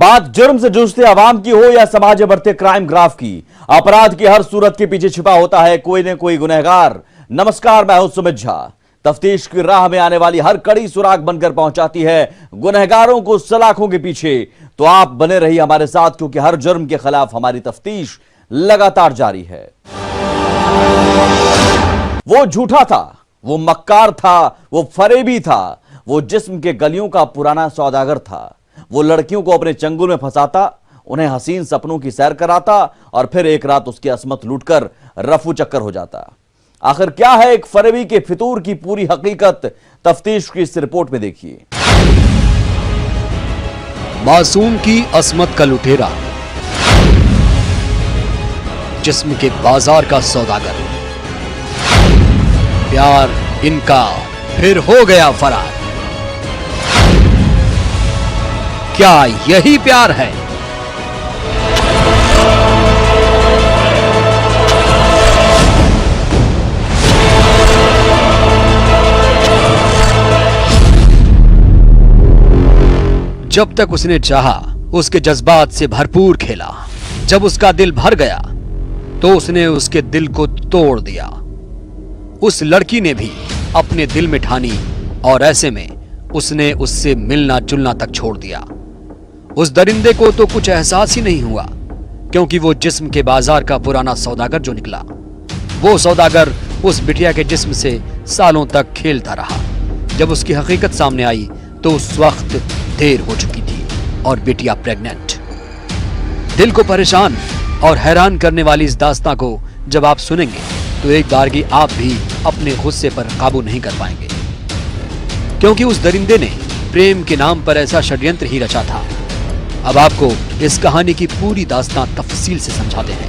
बात जुर्म से जूझते अवाम की हो या समाज में बढ़ते क्राइम ग्राफ की, अपराध की हर सूरत के पीछे छिपा होता है कोई न कोई गुनहगार। नमस्कार, मैं हूं सुमित झा। तफ्तीश की राह में आने वाली हर कड़ी सुराग बनकर पहुंचाती है गुनहगारों को सलाखों के पीछे। तो आप बने रहिए हमारे साथ, क्योंकि हर जुर्म के खिलाफ हमारी तफ्तीश लगातार जारी है। वो झूठा था, वो मक्कार था, वो फरेबी था, वो जिस्म के गलियों का पुराना सौदागर था। वो लड़कियों को अपने चंगुल में फंसाता, उन्हें हसीन सपनों की सैर कराता और फिर एक रात उसकी असमत लूटकर रफू चक्कर हो जाता। आखिर क्या है एक फरेबी के फितूर की पूरी हकीकत, तफ्तीश की इस रिपोर्ट में देखिए। मासूम की असमत का लुटेरा, जिस्म के बाजार का सौदागर, प्यार इनका फिर हो गया फरार। क्या यही प्यार है? जब तक उसने चाहा, उसके जज्बात से भरपूर खेला। जब उसका दिल भर गया तो उसने उसके दिल को तोड़ दिया। उस लड़की ने भी अपने दिल में ठानी और ऐसे में उसने उससे मिलना जुलना तक छोड़ दिया। उस दरिंदे को तो कुछ एहसास ही नहीं हुआ, क्योंकि वो जिस्म के बाजार का पुराना सौदागर जो निकला, वो सौदागर उस बिटिया के जिस्म से सालों तक खेलता रहा। जब उसकी हकीकत सामने आई तो उस वक्त देर हो चुकी थी और बिटिया प्रेग्नेंट। दिल को परेशान और हैरान करने वाली इस दास्तां को जब आप सुनेंगे तो एक बारगी आप भी अपने गुस्से पर काबू नहीं कर पाएंगे, क्योंकि उस दरिंदे ने प्रेम के नाम पर ऐसा षड्यंत्र ही रचा था। अब आपको इस कहानी की पूरी दास्तां तफसील से समझाते हैं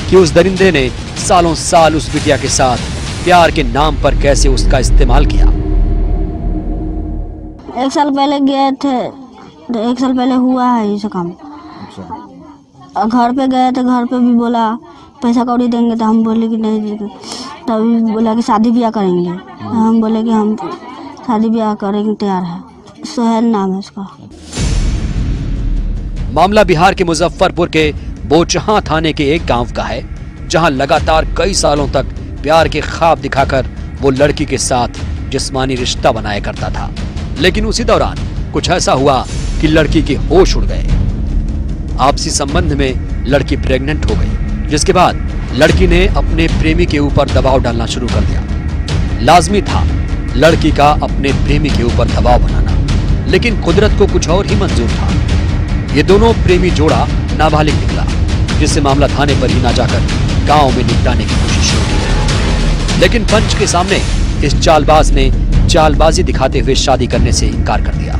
कि उस दरिंदे ने सालों साल उस बिटिया के साथ प्यार के नाम पर कैसे उसका इस्तेमाल किया। 1 साल पहले गए थे, तो 1 साल पहले हुआ है ये काम। घर पे गए थे, घर पे भी बोला पैसा कौड़ी देंगे, तो हम बोले कि नहीं देंगे। तभी बोला कि शादी ब्याह करेंगे, हम बोले कि हम शादी ब्याह करेंगे, तैयार है। सोहेल नाम है उसका। मामला बिहार के मुजफ्फरपुर के बोचहां थाने के एक गांव का है, जहां लगातार कई सालों तक प्यार के ख्वाब दिखाकर वो लड़की के साथ जिस्मानी रिश्ता बनाया करता था। लेकिन उसी दौरान कुछ ऐसा हुआ कि लड़की के होश उड़ गए। आपसी संबंध में लड़की प्रेग्नेंट हो गई, जिसके बाद लड़की ने अपने प्रेमी के ऊपर दबाव डालना शुरू कर दिया। लाजमी था लड़की का अपने प्रेमी के ऊपर दबाव बनाना, लेकिन कुदरत को कुछ और ही मंजूर था। ये दोनों प्रेमी जोड़ा नाबालिग निकला, जिससे मामला थाने पर ही ना जाकर गांव में निपटाने की कोशिश हुई। लेकिन पंच के सामने इस चालबाज ने चालबाजी दिखाते हुए शादी करने से इनकार कर दिया,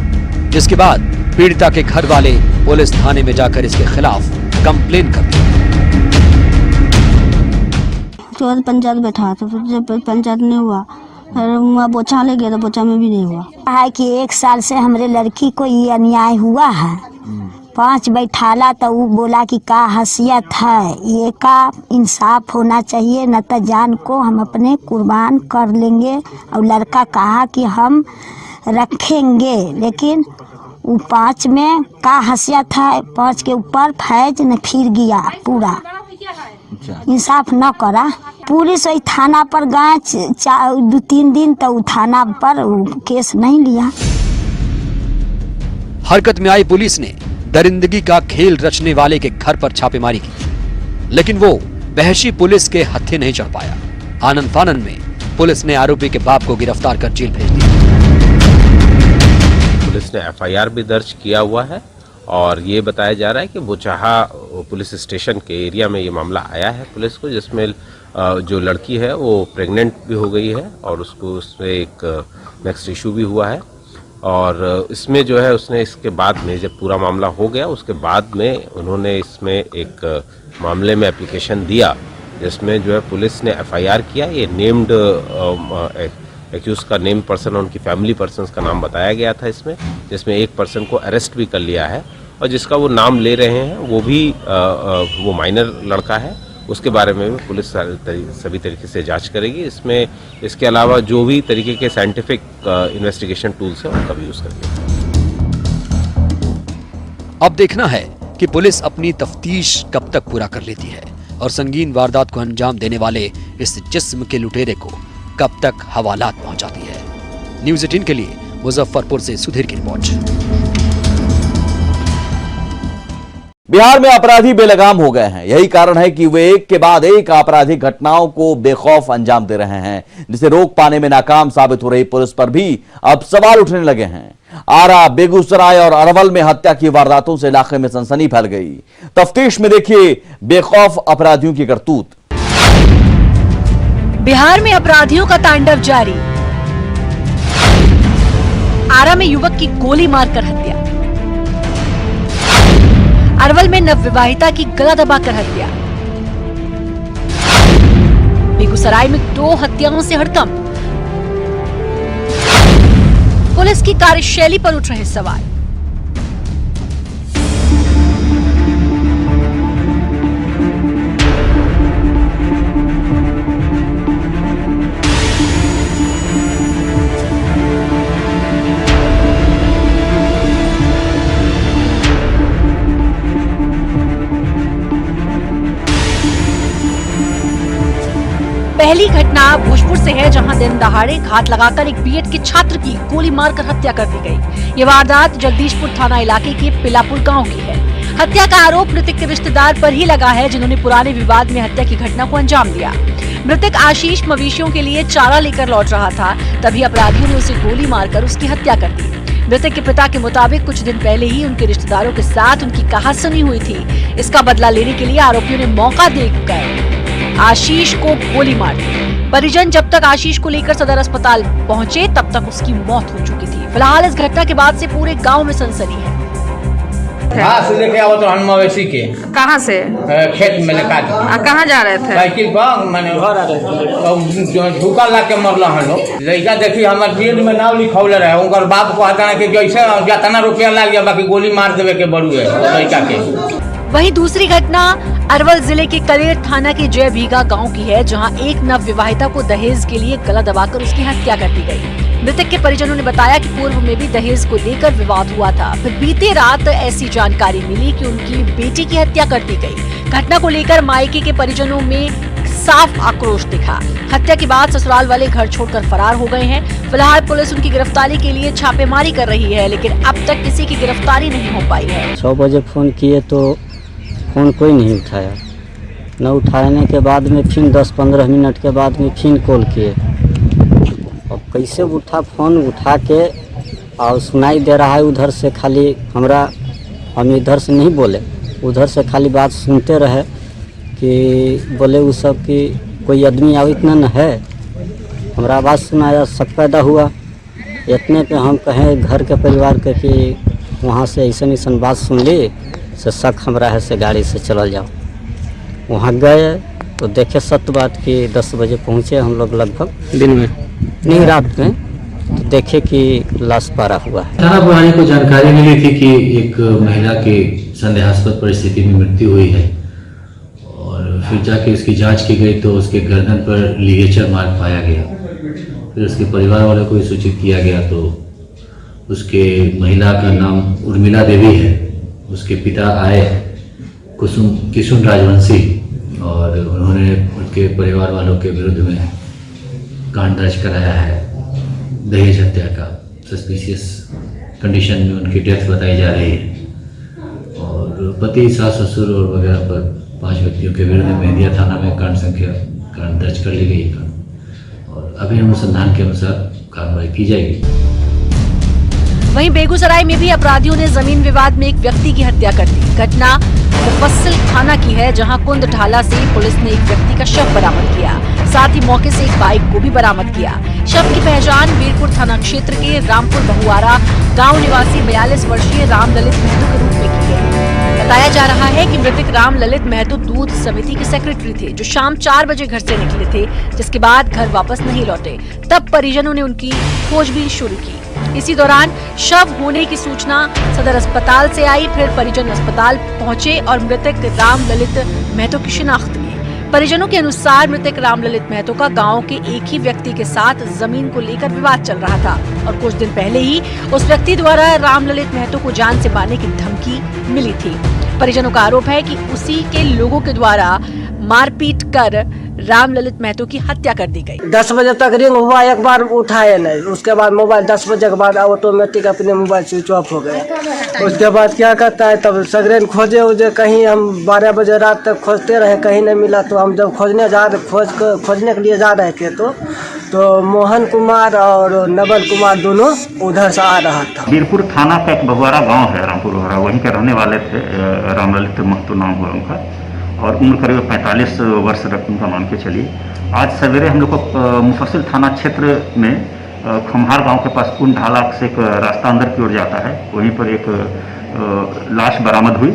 जिसके बाद पीड़िता के घर वाले पुलिस थाने में जाकर इसके खिलाफ कंप्लेन कर दी। तो पंचायत बैठा, तो जब पंचायत नहीं हुआ, वहाँ बोचा ले गया, तो बोचा में भी नहीं हुआ है कि 1 साल से हमारे लड़की को ये अन्याय हुआ है। 5 बैठाला तो वो बोला कि का हैसियत है, ये का इंसाफ होना चाहिए, न तो जान को हम अपने कुर्बान कर लेंगे। और लड़का कहा कि हम रखेंगे, लेकिन वो 5 में का हैसियत है, 5 के ऊपर फैज न फिर गया पूरा, इंसाफ न करा। पुलिस वही थाना पर गए 2-3 दिन, तो वो थाना पर केस नहीं लिया। हरकत में आई पुलिस ने दरिंदगी का खेल रचने वाले के घर पर छापेमारी की, लेकिन वो बहशी पुलिस के हत्थे नहीं चढ़ पाया। आनन फानन में पुलिस ने आरोपी के बाप को गिरफ्तार कर जेल भेज दिया। पुलिस ने FIR भी दर्ज किया हुआ है और ये बताया जा रहा है कि बोचाहा पुलिस स्टेशन के एरिया में ये मामला आया है पुलिस को, जिसमें जो लड़की है वो प्रेग्नेंट भी हो गई है और उसको उसमें एक नेक्स्ट इशू भी हुआ है। और इसमें जो है उसने इसके बाद में जब पूरा मामला हो गया, उसके बाद में उन्होंने इसमें एक मामले में एप्लीकेशन दिया, जिसमें जो है पुलिस ने FIR किया। ये नेम्ड एक्यूज का नेम पर्सन और उनकी फैमिली पर्सन्स का नाम बताया गया था इसमें, जिसमें एक पर्सन को अरेस्ट भी कर लिया है और जिसका वो नाम ले रहे हैं वो भी वो माइनर लड़का है। उसके बारे में भी पुलिस सभी तरीके से जांच करेगी। इसमें इसके अलावा जो भी तरीके के साइंटिफिक इन्वेस्टिगेशन टूल्स हैं उनका भी यूज़ करेगी। अब देखना है कि पुलिस अपनी तफ्तीश कब तक पूरा कर लेती है और संगीन वारदात को अंजाम देने वाले इस जिस्म के लुटेरे को कब तक हवालात पहुंचाती है। न्यूज़ 18 के लिए मुजफ्फरपुर से सुधीर की रिपोर्ट। बिहार में अपराधी बेलगाम हो गए हैं। यही कारण है कि वे एक के बाद एक आपराधिक घटनाओं को बेखौफ अंजाम दे रहे हैं, जिसे रोक पाने में नाकाम साबित हो रही पुलिस पर भी अब सवाल उठने लगे हैं। आरा, बेगूसराय और अरवल में हत्या की वारदातों से इलाके में सनसनी फैल गई। तफ्तीश में देखिए बेखौफ अपराधियों की करतूत। बिहार में अपराधियों का तांडव जारी। आरा में युवक की गोली मारकर हत्या। अरवल में नवविवाहिता की गला दबाकर हत्या। बेगूसराय में 2 हत्याओं से हड़कंप। पुलिस की कार्यशैली पर उठ रहे सवाल। पहली घटना भोजपुर से है, जहां दिन दहाड़े घात लगाकर एक बीएड के छात्र की गोली मारकर हत्या कर दी गई। ये वारदात जगदीशपुर थाना इलाके के पिलापुर गांव की है। हत्या का आरोप मृतक के रिश्तेदार पर ही लगा है, जिन्होंने पुराने विवाद में हत्या की घटना को अंजाम दिया। मृतक आशीष मवेशियों के लिए चारा लेकर लौट रहा था, तभी अपराधियों ने उसे गोली मारकर उसकी हत्या कर दी। मृतक के पिता के मुताबिक कुछ दिन पहले ही उनके रिश्तेदारों के साथ उनकी कहासुनी हुई थी। इसका बदला लेने के लिए आरोपियों ने मौका देखकर आशीष को गोली मार दी। परिजन जब तक आशीष को लेकर सदर अस्पताल पहुंचे, तब तक उसकी मौत हो चुकी थी। फिलहाल इस घटना के बाद से पूरे गांव में सनसनी है। हाँ, से लेके आवत रहन मवेशी के। कहाँ से? खेत में लेकर। कहाँ जा रहे थे? साइकिल पर मैंने झुका ला के मरल हन लोग। लड़का देखी हमारे बीएड में नाम लिखौले रहे, उनकर बाप को हटाना के जैसे जितना रुपया लग गया, बाकी गोली मार देवे के बड़ू है लड़का के। वहीं दूसरी घटना अरवल जिले के कलेर थाना के जय भीगा गांव की है, जहां एक नवविवाहिता को दहेज के लिए गला दबाकर उसकी हत्या कर दी गई। मृतक के परिजनों ने बताया कि पूर्व में भी दहेज को लेकर विवाद हुआ था। फिर बीते रात ऐसी जानकारी मिली कि उनकी बेटी की हत्या कर दी गई। घटना को लेकर मायके के परिजनों में साफ आक्रोश दिखा। हत्या के बाद ससुराल वाले घर छोड़कर फरार हो गए हैं। फिलहाल पुलिस उनकी गिरफ्तारी के लिए छापेमारी कर रही है, लेकिन अब तक किसी की गिरफ्तारी नहीं हो पाई है। 6 बजे फोन किए तो फ़ोन कोई नहीं उठाया। न उठाने के बाद में फिर 10-15 मिनट के बाद में फिर कॉल किए। अब कैसे उठा फ़ोन उठा के और सुनाई दे रहा है उधर से, खाली हम इधर से नहीं बोले, उधर से खाली बात सुनते रहे कि बोले वो सब कि कोई आदमी आओ इतना न है। हमारा आवाज़ सुनाया, शक पैदा हुआ। इतने पे हम कहें घर के परिवार के कि वहाँ से ऐसा बात सुन ली से शक हमरा है से गाड़ी से चल जाओ। वहाँ गए तो देखे सत्य बात कि 10 बजे पहुँचे हम लोग, लगभग दिन में नहीं रात में, तो देखे कि लाश पारा हुआ है। थाना प्रभारी को जानकारी मिली थी कि एक महिला की संदेहास्पद परिस्थिति में मृत्यु हुई है, और फिर जाके उसकी जांच की गई तो उसके गर्दन पर लिगेचर मार्क पाया गया। फिर उसके परिवार वालों को सूचित किया गया, तो उसके महिला का नाम उर्मिला देवी है। उसके पिता आए किशुन राजवंशी, और उन्होंने उनके परिवार वालों के विरुद्ध में कांड दर्ज कराया है दहेज हत्या का। सस्पिशियस कंडीशन में उनकी डेथ बताई जा रही है, और पति, सास, ससुर और वगैरह पर 5 व्यक्तियों के विरुद्ध मेहंदिया थाना में कांड दर्ज कर ली गई है, और अभी अनुसंधान के अनुसार कार्रवाई की जाएगी। वहीं बेगूसराय में भी अपराधियों ने जमीन विवाद में एक व्यक्ति की हत्या कर दी। घटना मुफस्सिल थाना की है, जहां कुंद ढाला से पुलिस ने एक व्यक्ति का शव बरामद किया। साथ ही मौके से एक बाइक को भी बरामद किया। शव की पहचान वीरपुर थाना क्षेत्र के रामपुर बहुआरा गांव निवासी 42 वर्षीय राम ललित महतो के रूप में की है। बताया जा रहा है कि मृतक राम ललित महतो दूध समिति के सेक्रेटरी थे, जो शाम 4 बजे घर से निकले थे, जिसके बाद घर वापस नहीं लौटे। तब परिजनों ने उनकी खोजबीन शुरू की। इसी दौरान शव होने की सूचना सदर अस्पताल से आई। फिर परिजन अस्पताल पहुंचे और मृतक राम ललित महतो की शिनाख्त की। परिजनों के अनुसार मृतक रामललित महतो का गांव के एक ही व्यक्ति के साथ जमीन को लेकर विवाद चल रहा था और कुछ दिन पहले ही उस व्यक्ति द्वारा रामललित महतो को जान से मारने की धमकी मिली थी। परिजनों का आरोप है कि उसी के लोगों के द्वारा मारपीट कर रामललित महतो की हत्या कर दी गई। 10 बजे तक रिंग हुआ, एक बार उठाए नहीं, उसके बाद मोबाइल 10 बजे के बाद ऑटोमेटिक अपने मोबाइल स्विच ऑफ हो गया। उसके बाद क्या करता है, तब सगरेन खोजे उजे, कहीं हम 12 बजे रात तक खोजते रहे, कहीं नहीं मिला। तो हम जब खोजने के लिए जा रहे थे तो मोहन कुमार और नवल कुमार दोनों उधर से आ रहा था। वीरपुर थाना का एक बहुआरा गांव है, रामपुर बहुआरा, वहीं के रहने वाले थे। रामललित महतो नाम हुआ उनका और उम्र करीब 45 वर्ष उनका मान के चलिए। आज सवेरे हम लोग को मुफस्सिल थाना क्षेत्र में खम्हार गांव के पास कुंड ढाला से एक रास्ता अंदर की ओर जाता है, वहीं पर एक लाश बरामद हुई।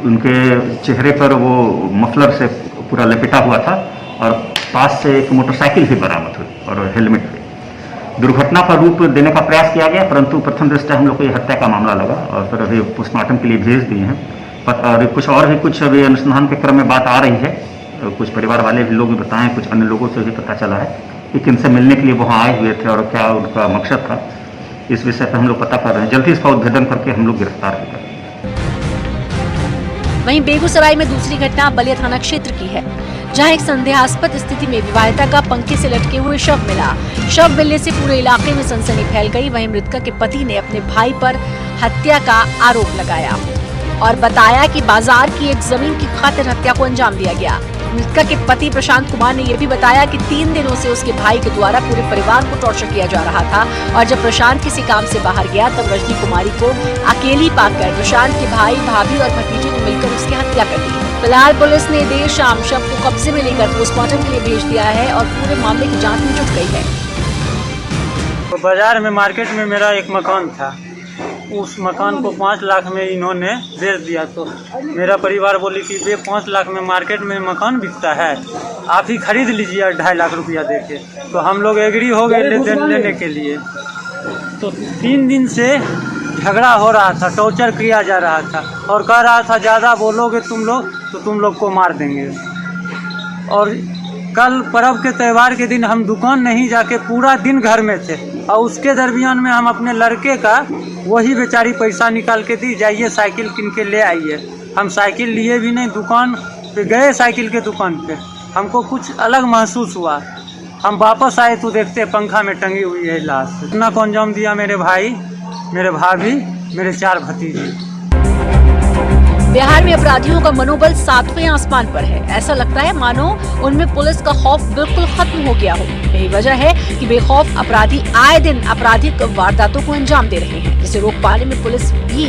उनके चेहरे पर वो मफलर से पूरा लपेटा हुआ था और पास से एक मोटरसाइकिल भी बरामद हुई और हेलमेट भी। दुर्घटना का रूप देने का प्रयास किया गया, परंतु प्रथम दृष्टया हम लोग को ये हत्या का मामला लगा और फिर अभी पोस्टमार्टम के लिए भेज दिए हैं। और कुछ अभी अनुसंधान के क्रम में बात आ रही है। कुछ परिवार वाले भी लोग बताएं, कुछ अन्य लोगों से भी पता चला है कि किनसे मिलने के लिए वहाँ आए हुए थे और क्या उनका मकसद था। इस विषय पर हम लोग पता कर रहे हैं, जल्दी इसका उद्भेदन करके हम लोग गिरफ्तार करेंगे। वहीं बेगूसराय में दूसरी घटना बलिया थाना क्षेत्र की है, जहां एक संदेहास्पद स्थिति में विवाहिता का पंखे से लटके हुए शव मिला। शव मिलने से पूरे इलाके में सनसनी फैल गई। वहीं मृतका के पति ने अपने भाई पर हत्या का आरोप लगाया और बताया कि बाजार की एक जमीन की खातिर हत्या को अंजाम दिया गया। मृतका के पति प्रशांत कुमार ने यह भी बताया कि 3 दिनों से उसके भाई के द्वारा पूरे परिवार को टॉर्चर किया जा रहा था और जब प्रशांत किसी काम से बाहर गया तब रजनी कुमारी को अकेली पाकर प्रशांत के भाई, भाभी और भतीजे ने मिलकर उसकी हत्या कर दी। फिलहाल पुलिस ने देर शाम शव को कब्जे में लेकर पोस्टमार्टम के लिए भेज दिया है और पूरे मामले की जाँच में जुट गई है। तो बाजार में मार्केट में मेरा एक मकान था, उस मकान को 5 लाख में इन्होंने बेच दिया। तो मेरा परिवार बोली कि वे 5 लाख में मार्केट में मकान बिकता है, आप ही खरीद लीजिए 2.5 लाख रुपया देके। तो हम लोग एग्री हो गए लेने के लिए। तो 3 दिन से झगड़ा हो रहा था, टॉर्चर किया जा रहा था और कह रहा था ज़्यादा बोलोगे तुम लोग तो तुम लोग को मार देंगे। और कल पर्व के त्यौहार के दिन हम दुकान नहीं जाके पूरा दिन घर में थे और उसके दरमियान में हम अपने लड़के का वही बेचारी पैसा निकाल के दी, जाइए साइकिल किन के ले आइए। हम साइकिल लिए भी नहीं, दुकान पे गए, साइकिल के दुकान पे हमको कुछ अलग महसूस हुआ। हम वापस आए तो देखते पंखा में टंगी हुई है लाश। इतना को अंजाम दिया मेरे भाई, मेरे भाभी, मेरे 4 भतीजे। बिहार में अपराधियों का मनोबल 7वें आसमान पर है। ऐसा लगता है मानो उनमें पुलिस का खौफ बिल्कुल खत्म हो गया हो। यही वजह है कि बेखौफ अपराधी आए दिन आपराधिक वारदातों को अंजाम दे रहे हैं, जिसे रोक पाने में पुलिस भी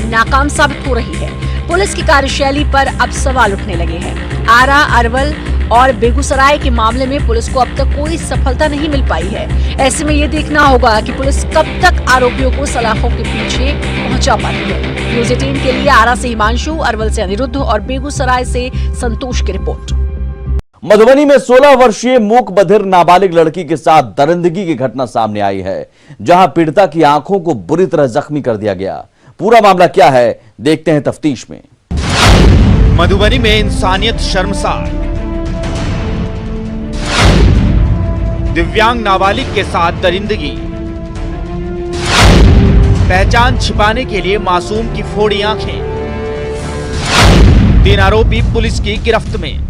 नाकाम साबित हो रही है। पुलिस की कार्यशैली पर अब सवाल उठने लगे हैं। आरा, अरवल और बेगूसराय के मामले में पुलिस को अब तक कोई सफलता नहीं मिल पाई है। ऐसे में ये देखना होगा कि पुलिस कब तक आरोपियों को सलाखों के पीछे पहुंचा पाती है। न्यूज़ 18 के लिए आरा से हिमांशु, अरवल से अनिरुद्ध और बेगूसराय से संतोष की रिपोर्ट। मधुबनी में 16 वर्षीय मूक बधिर नाबालिग लड़की के साथ दरिंदगी की घटना सामने आई है, जहां पीड़िता की आंखों को बुरी तरह जख्मी कर दिया गया। पूरा मामला क्या है, देखते हैं तफ्तीश में। मधुबनी में इंसानियत शर्मसार, दिव्यांग नाबालिग के साथ दरिंदगी, पहचान छिपाने के लिए मासूम की फोड़ी आंखें, 3 आरोपी पुलिस की गिरफ्त में।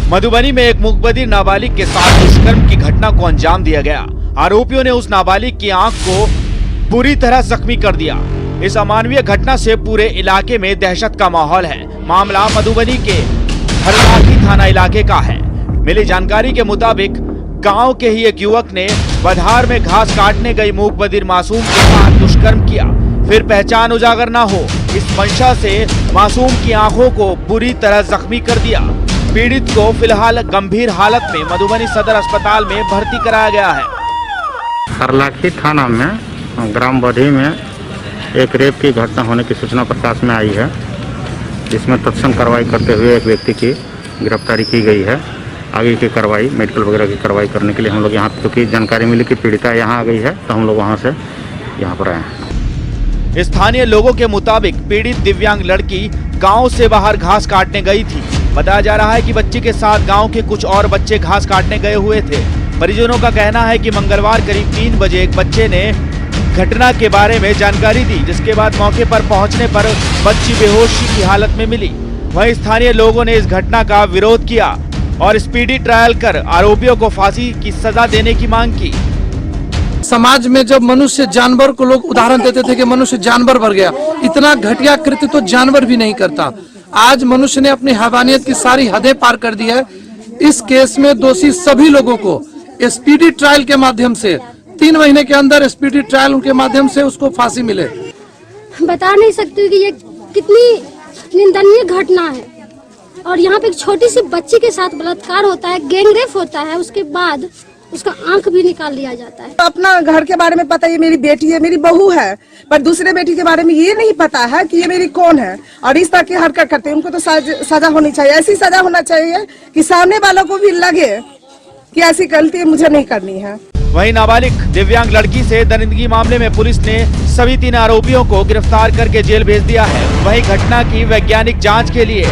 मधुबनी में एक मूकबधिर नाबालिग के साथ दुष्कर्म की घटना को अंजाम दिया गया। आरोपियों ने उस नाबालिग की आंख को बुरी तरह जख्मी कर दिया। इस अमानवीय घटना से पूरे इलाके में दहशत का माहौल है। मामला मधुबनी के हरलाखी थाना इलाके का है। मिली जानकारी के मुताबिक गांव के ही एक युवक ने बधार में घास काटने गई मूकबधिर मासूम के साथ दुष्कर्म किया, फिर पहचान उजागर न हो इस मंशा से मासूम की आंखों को बुरी तरह जख्मी कर दिया। पीड़ित को फिलहाल गंभीर हालत में मधुबनी सदर अस्पताल में भर्ती कराया गया है। हरलाखी थाना में ग्राम बधी में एक रेप की घटना होने की सूचना प्रकाश में आई है, जिसमें तत्क्षण कार्रवाई करते हुए एक व्यक्ति की गिरफ्तारी की गई है। आगे की कार्रवाई, मेडिकल वगैरह की कार्रवाई करने के लिए हम लोग यहाँ, क्योंकि जानकारी मिली कि पीड़िता यहाँ आ गई है, तो हम लोग वहाँ से यहाँ पर आए हैं। स्थानीय लोगों के मुताबिक पीड़ित दिव्यांग लड़की गांव से बाहर घास काटने गई थी। बताया जा रहा है कि बच्ची के साथ गांव के कुछ और बच्चे घास काटने गए हुए थे। परिजनों का कहना है कि मंगलवार करीब 3 बजे एक बच्चे ने घटना के बारे में जानकारी दी, जिसके बाद मौके पर पहुंचने पर बच्ची बेहोशी की हालत में मिली। वहीं स्थानीय लोगों ने इस घटना का विरोध किया और स्पीडी ट्रायल कर आरोपियों को फांसी की सजा देने की मांग की। समाज में जब मनुष्य जानवर को लोग उदाहरण देते थे कि मनुष्य जानवर बन गया, इतना घटिया कृत्य तो जानवर भी नहीं करता। आज मनुष्य ने अपनी हैवानियत की सारी हदें पार कर दी है। इस केस में दोषी सभी लोगों को स्पीडी ट्रायल के माध्यम से 3 महीने के अंदर स्पीडी ट्रायल के माध्यम से उसको फांसी मिले। बता नहीं सकती कि ये कितनी निंदनीय घटना है। और यहाँ पे एक छोटी सी बच्ची के साथ बलात्कार होता है, गैंगरेप होता है, उसके बाद उसका आंख भी निकाल लिया जाता है। अपना घर के बारे में पता है, ये मेरी बेटी है, मेरी बहू है, पर दूसरे बेटी के बारे में ये नहीं पता है कि ये मेरी कौन है। और इस तरह की हरकत करते हैं, उनको तो सजा होनी चाहिए। ऐसी सजा होना चाहिए कि सामने वालों को भी लगे कि ऐसी गलती मुझे नहीं करनी है। वहीं नाबालिग दिव्यांग लड़की से दरिंदगी मामले में पुलिस ने सभी 3 आरोपियों को गिरफ्तार करके जेल भेज दिया है। वहीं घटना की वैज्ञानिक जांच के लिए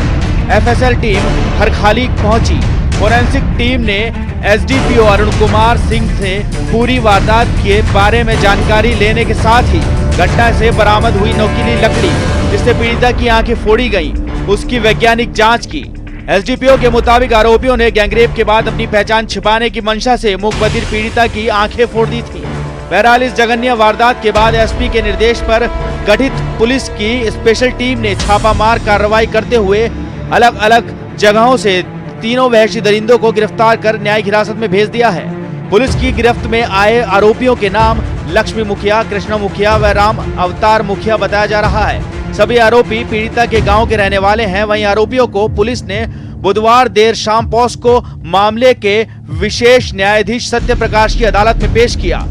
FSL टीम हरखाली पहुंची। फोरेंसिक टीम ने SDPO अरुण कुमार सिंह से पूरी वारदात के बारे में जानकारी लेने के साथ ही घटना से बरामद हुई नोकीली लकड़ी जिससे पीड़िता की आंखें फोड़ी गईं, उसकी वैज्ञानिक जांच की। SDPO के मुताबिक आरोपियों ने गैंगरेप के बाद अपनी पहचान छिपाने की मंशा से मूकबधिर पीड़िता की आंखें फोड़ दी थी। बहरहाल इस जघन्य वारदात के बाद SP के निर्देश पर गठित पुलिस की स्पेशल टीम ने छापामार कार्रवाई करते हुए अलग अलग जगहों से 3 वहशी दरिंदों को गिरफ्तार कर न्यायिक हिरासत में भेज दिया है। पुलिस की गिरफ्त में आए आरोपियों के नाम लक्ष्मी मुखिया, कृष्णा मुखिया व राम अवतार मुखिया बताया जा रहा है। सभी आरोपी पीड़िता के गांव के रहने वाले हैं। वहीं आरोपियों को पुलिस ने बुधवार देर शाम पॉस्को मामले के विशेष न्यायाधीश सत्य प्रकाश की अदालत में पेश किया,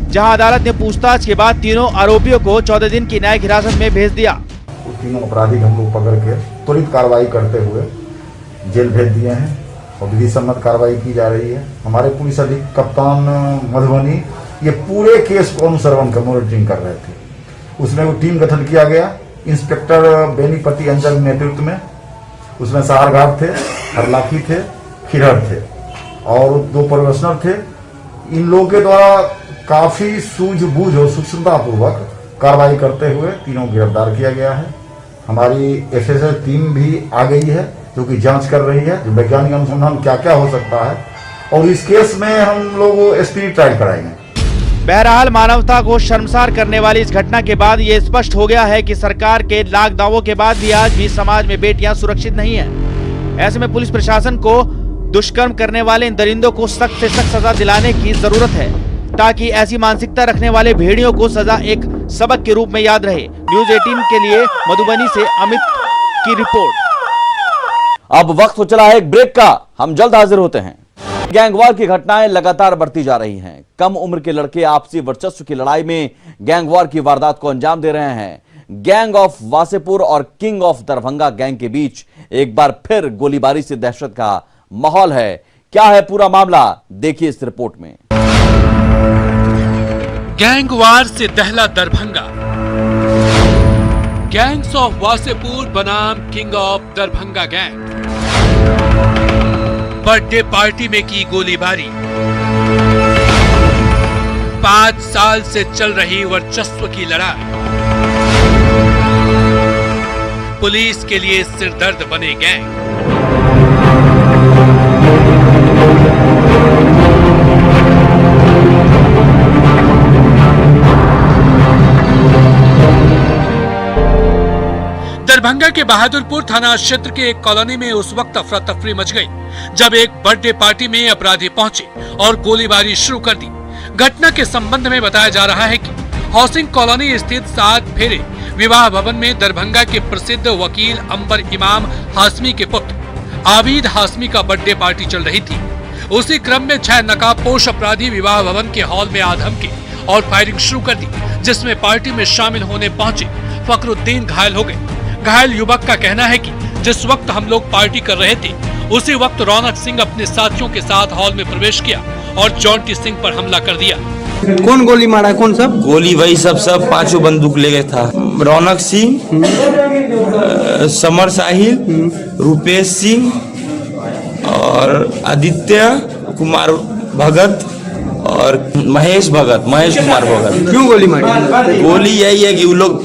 जहां अदालत ने पूछताछ के बाद तीनों आरोपियों को 14 दिन की न्यायिक हिरासत में भेज दिया। तीनों अपराधी हम लोग पकड़ के त्वरित कार्रवाई करते हुए जेल भेज दिए हैं और विधि सम्मत कार्रवाई की जा रही है। हमारे पुलिस अधीक्षक कप्तान मधुबनी ये पूरे केस को अनुसरण कर मॉनिटरिंग कर रहे थे। उसमें वो टीम गठन किया गया, इंस्पेक्टर बेनीपति अंचल के नेतृत्व में। उसमें सहारघाट थे, हरलाखी थे, खिरहर थे और 2 प्रोफेशनल थे। इन लोगों के द्वारा काफी सूझबूझ और सूक्ष्मता पूर्वक कार्रवाई करते हुए तीनों गिरफ्तार किया गया है। हमारी FSL टीम भी आ गई है जो कि जांच कर रही है, जो वैज्ञानिक अनुसंधान क्या क्या हो सकता है और इस केस में हम लोग स्पीड ट्रायल कराएंगे। बहरहाल मानवता को शर्मसार करने वाली इस घटना के बाद ये स्पष्ट हो गया है कि सरकार के लाख दावों के बाद भी आज भी समाज में बेटियां सुरक्षित नहीं हैं। ऐसे में पुलिस प्रशासन को दुष्कर्म करने वाले इन दरिंदों को सख्त से सख्त सजा दिलाने की जरूरत है, ताकि ऐसी मानसिकता रखने वाले भेड़ियों को सजा एक सबक के रूप में याद रहे। न्यूज़ 18 के लिए मधुबनी से अमित की रिपोर्ट। अब वक्त हो चला है एक ब्रेक का, हम जल्द हाजिर होते हैं। गैंगवार की घटनाएं लगातार बढ़ती जा रही हैं। कम उम्र के लड़के आपसी वर्चस्व की लड़ाई में गैंगवार की वारदात को अंजाम दे रहे हैं। गैंग ऑफ वासेपुर और किंग ऑफ दरभंगा गैंग के बीच एक बार फिर गोलीबारी से दहशत का माहौल है। क्या है पूरा मामला, देखिए इस रिपोर्ट में। गैंगवार से दहला दरभंगा। गैंग्स ऑफ वासेपुर बनाम king of Darbhanga gang. Birthday party में की गोलीबारी। 5 साल से चल रही वर्चस्व की लड़ाई पुलिस के लिए सिरदर्द बने गैंग। दरभंगा के बहादुरपुर थाना क्षेत्र के एक कॉलोनी में उस वक्त अफरा तफरी मच गई जब एक बर्थडे पार्टी में अपराधी पहुंचे और गोलीबारी शुरू कर दी। घटना के संबंध में बताया जा रहा है कि हाउसिंग कॉलोनी स्थित 7 फेरे विवाह भवन में दरभंगा के प्रसिद्ध वकील अंबर इमाम हाशमी के पुत्र आबिद हाशमी का बर्थडे पार्टी चल रही थी। उसी क्रम में 6 नकाबपोश अपराधी विवाह भवन के हॉल में आ धमके और फायरिंग शुरू कर दी, जिसमें पार्टी में शामिल होने पहुंचे फखरुद्दीन घायल हो गए। घायल युवक का कहना है कि जिस वक्त हम लोग पार्टी कर रहे थे उसी वक्त रौनक सिंह अपने साथियों के साथ हॉल में प्रवेश किया और जॉन्टी सिंह पर हमला कर दिया। कौन गोली मारा? कौन सब गोली? वही सब पांचों बंदूक ले गए था। रौनक सिंह, समर साहिल, रुपेश सिंह और आदित्य कुमार भगत और महेश कुमार भगत। क्यों गोली मारी? गोली यही है कि वो लोग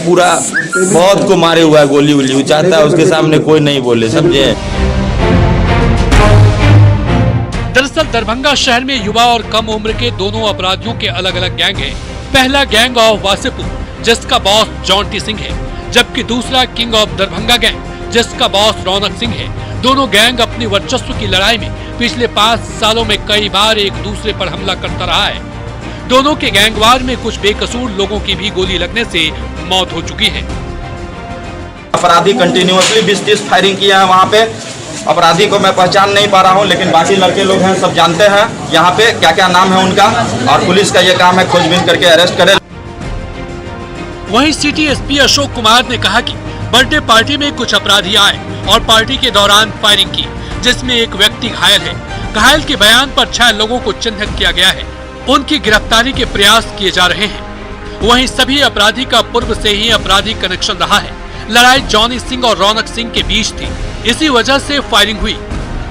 पूरा बहुत को मारे हुआ है, गोली वो चाहता है उसके सामने कोई नहीं बोले, समझे। दरअसल दरभंगा शहर में युवा और कम उम्र के दोनों अपराधियों के अलग अलग गैंग हैं। पहला गैंग ऑफ वासेपुर जिसका बॉस जॉन्टी सिंह है, जबकि दूसरा किंग ऑफ दरभंगा गैंग जिसका बॉस रौनक सिंह है। दोनों गैंग अपनी वर्चस्व की लड़ाई में पिछले 5 सालों में कई बार एक दूसरे पर हमला करता रहा है। दोनों के गैंगवार में कुछ बेकसूर लोगों की भी गोली लगने से मौत हो चुकी है। अपराधी कंटिन्यूअसली 20-30 फायरिंग किया है वहाँ पे। अपराधी को मैं पहचान नहीं पा रहा हूँ, लेकिन बाकी लड़के लोग हैं सब जानते हैं यहाँ पे क्या क्या नाम है उनका, और पुलिस का ये काम है खोजबीन करके अरेस्ट करे। वहीं सिटी एसपी अशोक कुमार ने कहा कि बर्थडे पार्टी में कुछ अपराधी आए और पार्टी के दौरान फायरिंग की, जिसमें एक व्यक्ति घायल है। घायल के बयान पर 6 लोगों को चिन्हित किया गया है। उनकी गिरफ्तारी के प्रयास किए जा रहे हैं। वहीं सभी अपराधी का पूर्व से ही अपराधी कनेक्शन रहा है। लड़ाई जॉनी सिंह और रौनक सिंह के बीच थी, इसी वजह से फायरिंग हुई।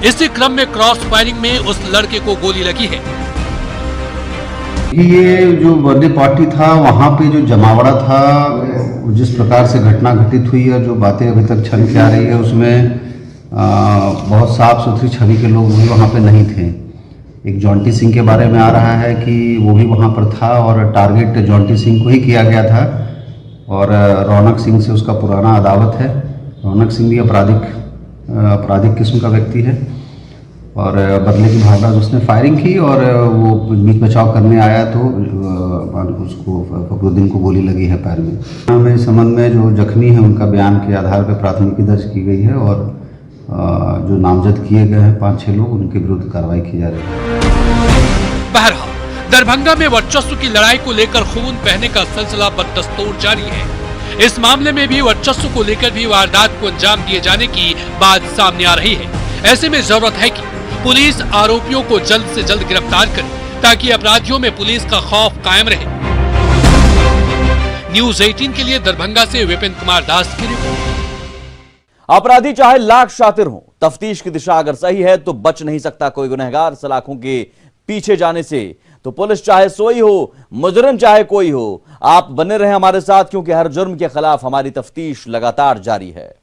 इसी क्रम में क्रॉस फायरिंग में उस लड़के को गोली लगी है। ये जो बर्थडे पार्टी था वहाँ पे जो जमावड़ा था, जिस प्रकार से घटना घटित हुई है, जो बातें अभी तक छन के आ रही है उसमें बहुत साफ सुथरी छवि के लोग भी वहाँ पे नहीं थे। एक जॉन्टी सिंह के बारे में आ रहा है कि वो भी वहाँ पर था और टारगेट जॉन्टी सिंह को ही किया गया था, और रौनक सिंह से उसका पुराना अदावत है। रौनक सिंह भी आपराधिक किस्म का व्यक्ति है और बदले की भावना से उसने फायरिंग की और वो बीच बचाव करने आया तो उसको फखरुद्दीन को गोली लगी है पैर में। इस संबंध में जो जख्मी है उनका बयान के आधार पर प्राथमिकी दर्ज की गई है और जो नामजद किए गए हैं 5-6 लोग, उनके विरुद्ध कार्रवाई की जा रही है। बहरहाल दरभंगा में वर्चस्व की लड़ाई को लेकर खून बहने का सिलसिला बदस्तूर जारी है। इस मामले में भी वर्चस्व को लेकर भी वारदात को अंजाम दिए जाने की बात सामने आ रही है। ऐसे में जरूरत है कि पुलिस आरोपियों को जल्द से जल्द गिरफ्तार करे ताकि अपराधियों में पुलिस का खौफ कायम रहे। न्यूज़ 18 के लिए दरभंगा से विपिन कुमार दास की रिपोर्ट। अपराधी चाहे लाख शातिर हो, तफ्तीश की दिशा अगर सही है तो बच नहीं सकता कोई गुनहगार सलाखों के पीछे जाने से। तो पुलिस चाहे सोई हो, मुजरिम चाहे कोई हो, आप बने रहे हमारे साथ, क्योंकि हर जुर्म के खिलाफ हमारी तफ्तीश लगातार जारी है।